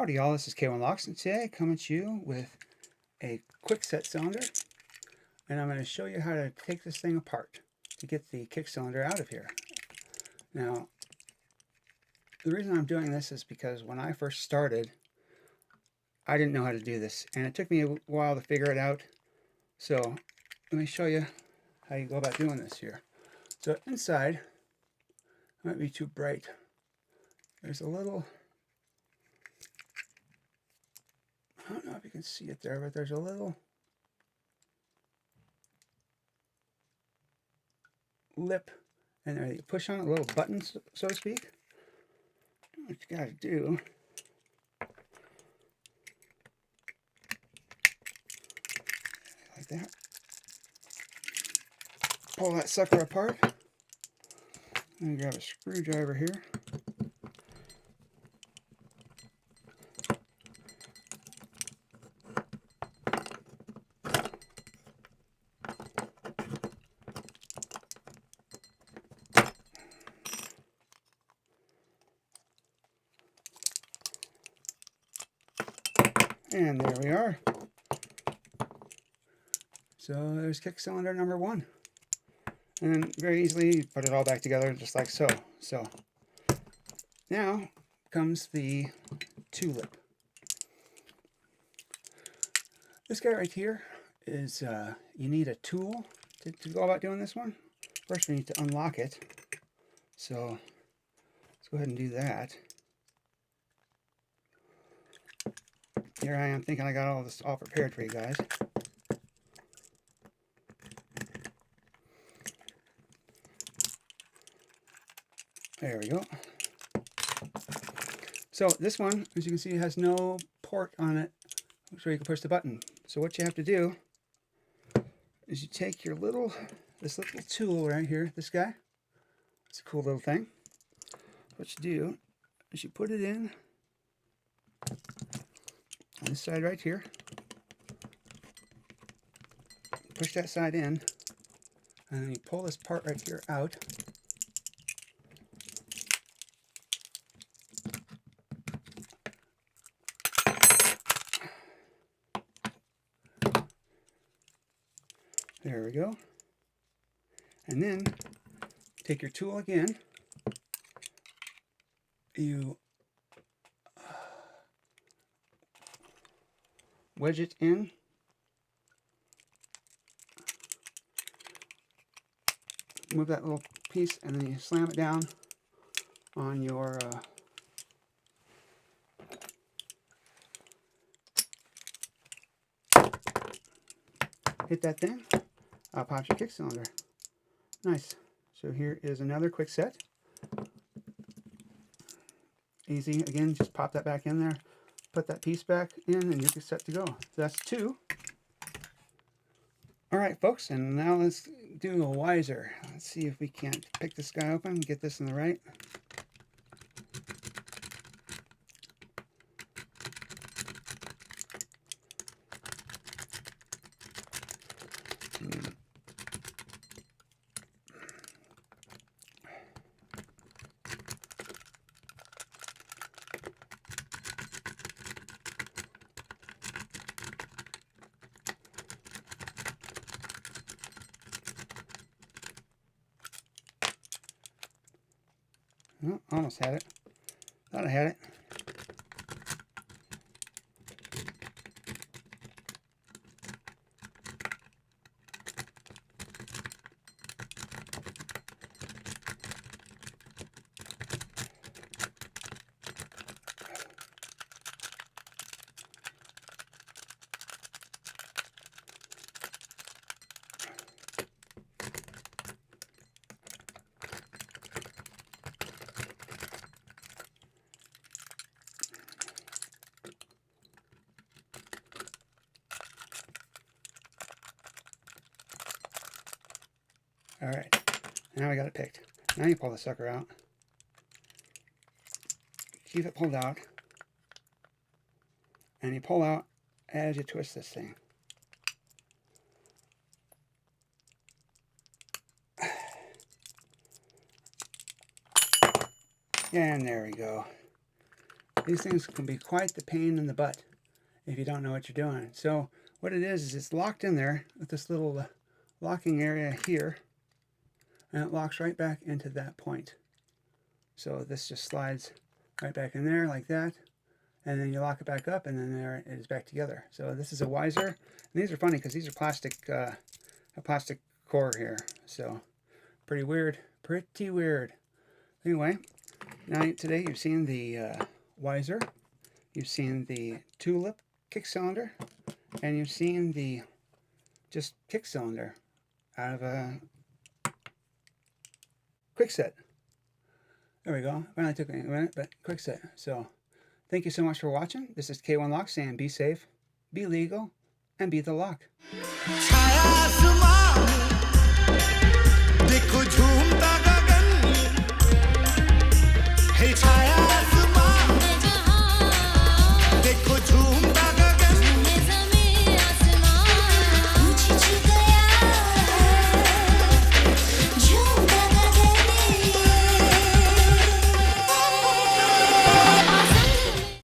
Howdy y'all, this is K1 Locks, and today I come at you with a Kwikset cylinder, and I'm going to show you how to take this thing apart to get the kick cylinder out of here. Now, the reason I'm doing this is because when I first started, I didn't know how to do this, and it took me a while to figure it out. So let me show you how you go about doing this here. So inside, it might be too bright. There's a little, I don't know if you can see it there, but there's a little lip, and there you push on a little button, so to speak. What you gotta do like that. Pull that sucker apart. And grab a screwdriver here. And there we are. So there's kick cylinder number 1. And then very easily put it all back together just like so. So now comes the tulip. This guy right here is, you need a tool to go about doing this one. First we need to unlock it. So let's go ahead and do that. Here I am thinking I got all this all prepared for you guys. There we go. So this one, as you can see, has no port on it so you can push the button. So what you have to do is you take your this little tool right here, this guy. It's a cool little thing. What you do is you put it in on this side right here. Push that side in, and then you pull this part right here out. There we go. And then take your tool again. You wedge it in. Move that little piece, and then you slam it down on your hit that thing. Pops your kick cylinder. Nice. So here is another Kwikset. Easy. Again, just pop that back in there, put that piece back in, and you're set to go. So that's 2. Alright folks, and now let's do a Weiser. Let's see if we can't pick this guy open and get this in the right. Oh, almost had it. Thought I had it. Alright, now we got it picked. Now you pull the sucker out. Keep it pulled out. And you pull out as you twist this thing. And there we go. These things can be quite the pain in the butt if you don't know what you're doing. So what it is it's locked in there with this little locking area here, and it locks right back into that point. So this just slides right back in there like that, and then you lock it back up, and then there it is back together. So this is a Weiser, and these are funny because these are plastic, a plastic core here. So pretty weird, pretty weird. Anyway, now today you've seen the Weiser, you've seen the tulip kick cylinder, and you've seen the just kick cylinder out of a Kwikset. There we go. Finally took a minute, but Kwikset. So thank you so much for watching. This is K1 Lock saying be safe, be legal, and be the lock.